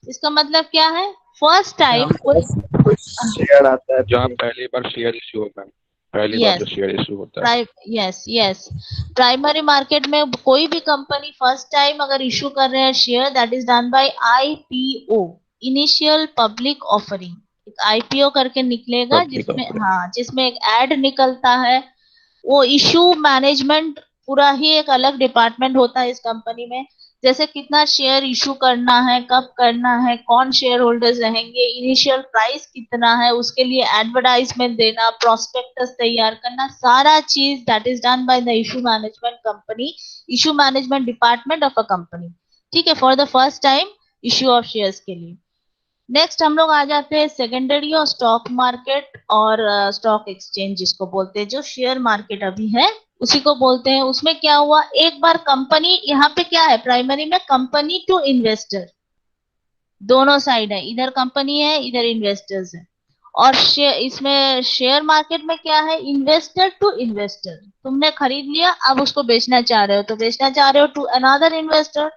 A: इसका मतलब क्या है, फर्स्ट टाइम कोई,
B: बस कुछ शेयर आता है
J: जहाँ
B: तो
J: पहली बार शेयर इशू होता है, पहली बार
A: यस,
J: जो शेयर इशू होता है।
A: यस यस, प्राइमरी मार्केट में कोई भी कंपनी फर्स्ट टाइम अगर इशू कर रहे हैं share, that is done by IPO, initial public offering. एक आईपीओ करके निकलेगा,
J: पब्लिक
A: जिसमें,
J: ऑफरिंग।
A: हाँ, जिसमें एक एड निकलता है। वो इशू मैनेजमेंट पूरा ही एक अलग डिपार्टमेंट होता है इस कंपनी में, जैसे कितना शेयर इशू करना है, कब करना है, कौन शेयर होल्डर्स रहेंगे, इनिशियल प्राइस कितना है, उसके लिए एडवर्टाइजमेंट देना, प्रोस्पेक्टस तैयार करना, सारा चीज that is done by the issue management company, issue management department of a company, ठीक है, for the first time issue of shares के लिए। नेक्स्ट हम लोग आ जाते हैं सेकेंडरी और स्टॉक मार्केट और स्टॉक एक्सचेंज जिसको बोलते हैं, जो शेयर मार्केट अभी है उसी को बोलते हैं। उसमें क्या हुआ, एक बार कंपनी, यहाँ पे क्या है, प्राइमरी में कंपनी टू इन्वेस्टर, दोनों साइड है, इधर कंपनी है, इधर इन्वेस्टर्स है। और इसमें शेयर मार्केट में क्या है, इन्वेस्टर टू इन्वेस्टर, तुमने खरीद लिया, अब उसको बेचना चाह रहे हो, तो बेचना चाह रहे हो टू अनदर इन्वेस्टर,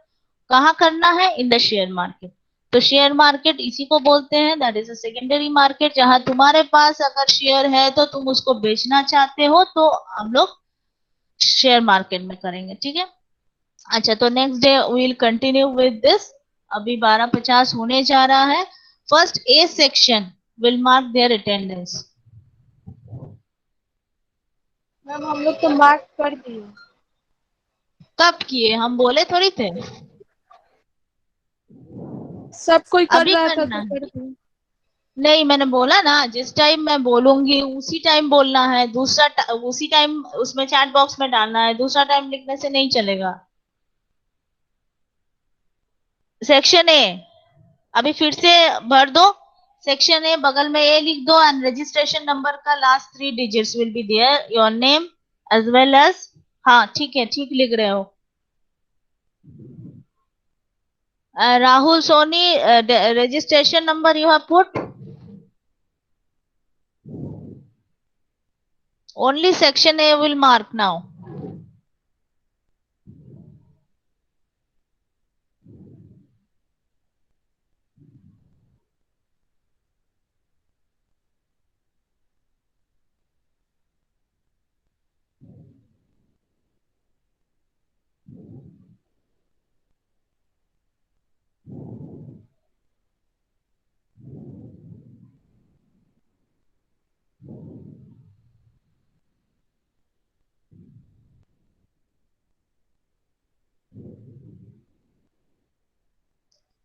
A: कहाँ करना है, इन द शेयर मार्केट। तो शेयर मार्केट इसी को बोलते हैं, that is a secondary market, जहां तुम्हारे पास अगर शेयर है तो तुम उसको बेचना चाहते हो, तो हम लोग शेयर मार्केट में करेंगे, ठीक है। अच्छा, तो next day will continue with this, अभी 12:50 होने जा रहा है। First A section will mark their attendance.
G: Ma'am हम लोग तो मार्क कर दिए।
A: कब किए, हम बोले थोड़ी थे,
G: सब कोई कर
A: अभी
G: रहा था
A: करना
G: तो
A: है।
G: कर दिए।
A: नहीं, मैंने बोला ना, जिस टाइम मैं बोलूंगी उसी टाइम बोलना है, उसी टाइम उसमें चैट बॉक्स में डालना है, दूसरा टाइम लिखने से नहीं चलेगा। सेक्शन ए अभी फिर से भर दो, सेक्शन ए बगल में ए लिख दो, एंड रजिस्ट्रेशन नंबर का last 3 digits will be there, your name as well as, हाँ ठीक है, ठीक लिख रहे हो। Rahul Soni, registration number you have put, only section A will mark now.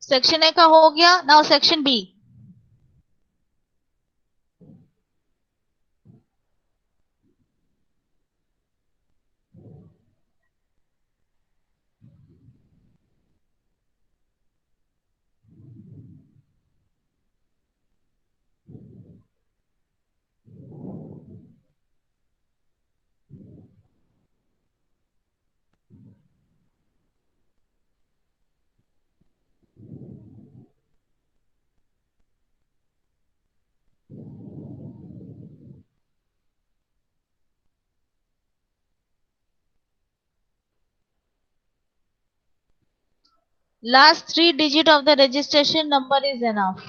A: Section A का हो गया। Now section B. Last 3 digit of the registration number is enough.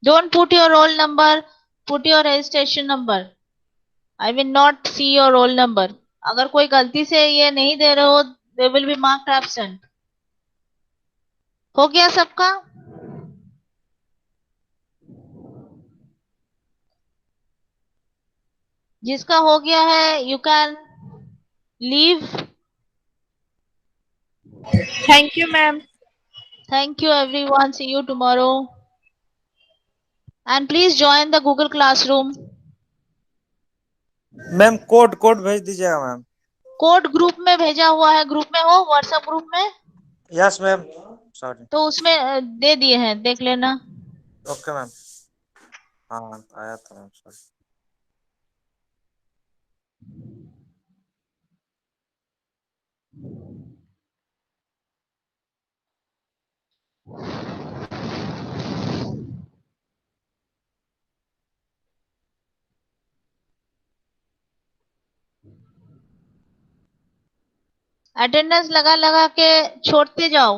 A: Don't put your roll number, put your registration number. I will not see your roll number. अगर कोई गलती से ये नहीं दे रहे हो, they will be marked absent. हो गया सबका? जिसका हो गया है, you can leave.
G: Thank you, ma'am.
A: Thank you everyone. See you tomorrow. And please join the Google Classroom.
E: Ma'am code भेज दीजिएगा मैम।
A: कोड ग्रुप में भेजा हुआ है। ग्रुप में हो, व्हाट्सएप ग्रुप में?
E: Yes ma'am, sorry.
A: तो उसमें दे दिए हैं, देख लेना।
E: Okay ma'am. हाँ आया था मैम, सॉरी।
A: अटेंडेंस लगा लगा के छोड़ते जाओ।